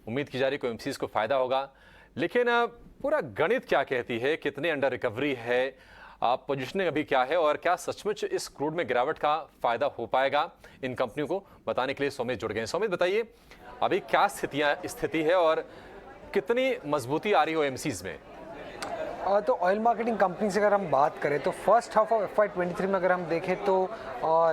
उम्मीद की जा रही है ओएमसीज को फायदा होगा। लेकिन पूरा गणित क्या कहती है, कितने अंडर रिकवरी है, पोजीशनिंग अभी क्या है और क्या सचमुच इस क्रूड में गिरावट का फायदा हो पाएगा, इन कंपनियों को बताने के लिए सौमित जुड़ गए हैं। सौमित, बताइए अभी क्या स्थिति है और कितनी मजबूती आ रही है ओएमसीज में? तो ऑयल मार्केटिंग कंपनी से अगर हम बात करें तो फर्स्ट हाफ ऑफ FY23 में अगर हम देखें तो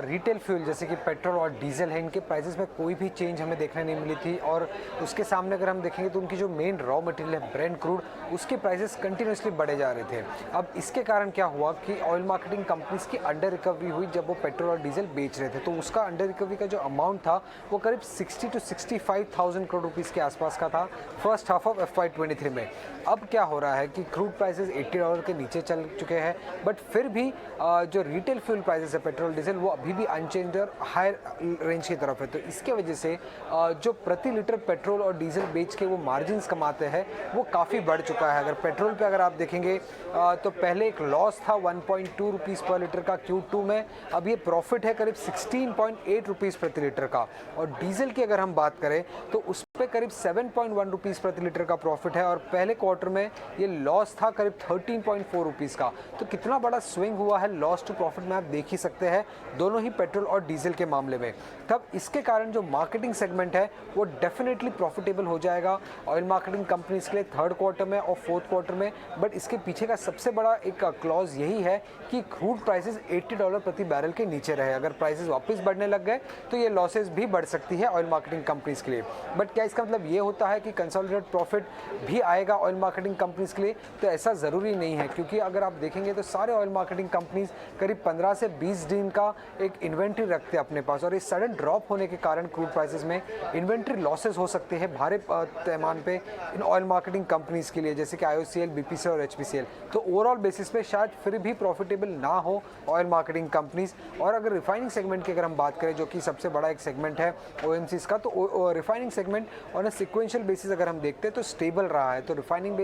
रिटेल फ्यूल जैसे कि पेट्रोल और डीजल है, इनके प्राइसेस में कोई भी चेंज हमें देखने नहीं मिली थी। और उसके सामने अगर हम देखेंगे तो उनकी जो मेन रॉ मटेरियल है ब्रेंट क्रूड, उसके प्राइसेस कंटिन्यूसली बढ़े जा रहे थे। अब इसके कारण क्या हुआ कि ऑयल मार्केटिंग कंपनीज की अंडर रिकवरी हुई जब वो पेट्रोल और डीजल बेच रहे थे, तो उसका अंडर रिकवरी का जो अमाउंट था वो करीब 60 to 65,000 करोड़ रुपीज़ के आसपास का था फर्स्ट हाफ ऑफ FY23 में। अब क्या हो रहा है कि क्रूड प्राइसेस $80 के नीचे चल चुके हैं, बट फिर भी जो रिटेल फ्यूल प्राइसेस है पेट्रोल डीजल वो अभी भी अनचेंज और हायर रेंज की तरफ है। तो इसके वजह से जो प्रति लीटर पेट्रोल और डीजल बेच के वो मार्जिन्स कमाते हैं वो काफ़ी बढ़ चुका है। अगर पेट्रोल पे अगर आप देखेंगे तो पहले एक लॉस था 1.2 रुपीज़ पर लीटर का Q2 में, अब ये प्रॉफिट है करीब 16.8 रुपीज़ प्रति लीटर का। और डीजल की अगर हम बात करें तो उस पर करीब 7.1 रुपीज़ प्रति लीटर का प्रॉफिट है और पहले क्वार्टर में ये लॉस था करीब 13.4 रुपीज़ का। तो कितना बड़ा स्विंग हुआ है लॉस टू प्रॉफिट में आप देख ही सकते हैं दोनों ही पेट्रोल और डीजल के मामले में। तब इसके कारण जो मार्केटिंग सेगमेंट है वो डेफिनेटली प्रॉफिटेबल हो जाएगा ऑयल मार्केटिंग कंपनीज के लिए थर्ड क्वार्टर में और फोर्थ क्वार्टर में। बट इसके पीछे का सबसे बड़ा एक क्लॉज यही है कि क्रूड प्राइसेस $80 प्रति बैरल के नीचे रहे। अगर प्राइसेस वापस बढ़ने लग गए तो ये लॉसेस भी बढ़ सकती है ऑयल मार्केटिंग कंपनीज के लिए। बट क्या इसका मतलब ये होता है कि कंसोलिडेटेड प्रॉफिट भी आएगा ऑयल मार्केटिंग कंपनीज के लिए? तो ऐसा ज़रूरी नहीं है, क्योंकि अगर आप देखेंगे तो सारे ऑयल मार्केटिंग कंपनीज करीब 15 से 20 दिन का एक इन्वेंट्री रखते हैं अपने पास, और इस सडन ड्रॉप होने के कारण क्रूड प्राइसेस में इन्वेंट्री लॉसेस हो सकते हैं भारी पैमाने पे इन ऑयल मार्केटिंग कंपनीज के लिए, जैसे कि IOCL, BPCL और HPCL। तो ओवरऑल बेसिस पे शायद फिर भी प्रॉफिटेबल ना हो ऑयल मार्केटिंग कंपनीज। और अगर रिफाइनिंग सेगमेंट की अगर हम बात करें, जो कि सबसे बड़ा एक सेगमेंट है OMCs का, तो refining segment on a sequential basis अगर हम देखते हैं तो स्टेबल रहा है। तो रिफाइनिंग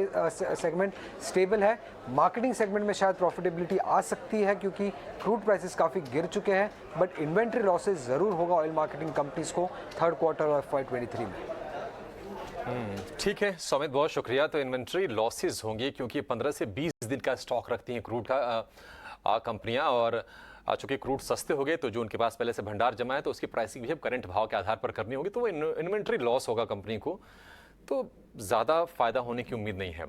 सेगमेंट स्टेबल है। मार्केटिंग सेगमेंट में शायद प्रॉफिटेबिलिटी आ सकती है क्योंकि क्रूड प्राइसेस काफ़ी गिर चुके हैं, बट इन्वेंट्री लॉसेस ज़रूर होगा ऑयल मार्केटिंग कंपनीज को थर्ड क्वार्टर ऑफ FY23 में। ठीक है सौमित, बहुत शुक्रिया। तो इन्वेंट्री लॉसेस होंगी क्योंकि 15 से 20 दिन का स्टॉक रखती हैं क्रूड का कंपनियां, और चूंकि क्रूड सस्ते हो गए तो जो उनके पास पहले से भंडार जमा है तो उसकी प्राइसिंग भी अब करंट भाव के आधार पर करनी होगी, तो वो इन्वेंट्री लॉस होगा कंपनी को, तो ज़्यादा फायदा होने की उम्मीद नहीं है।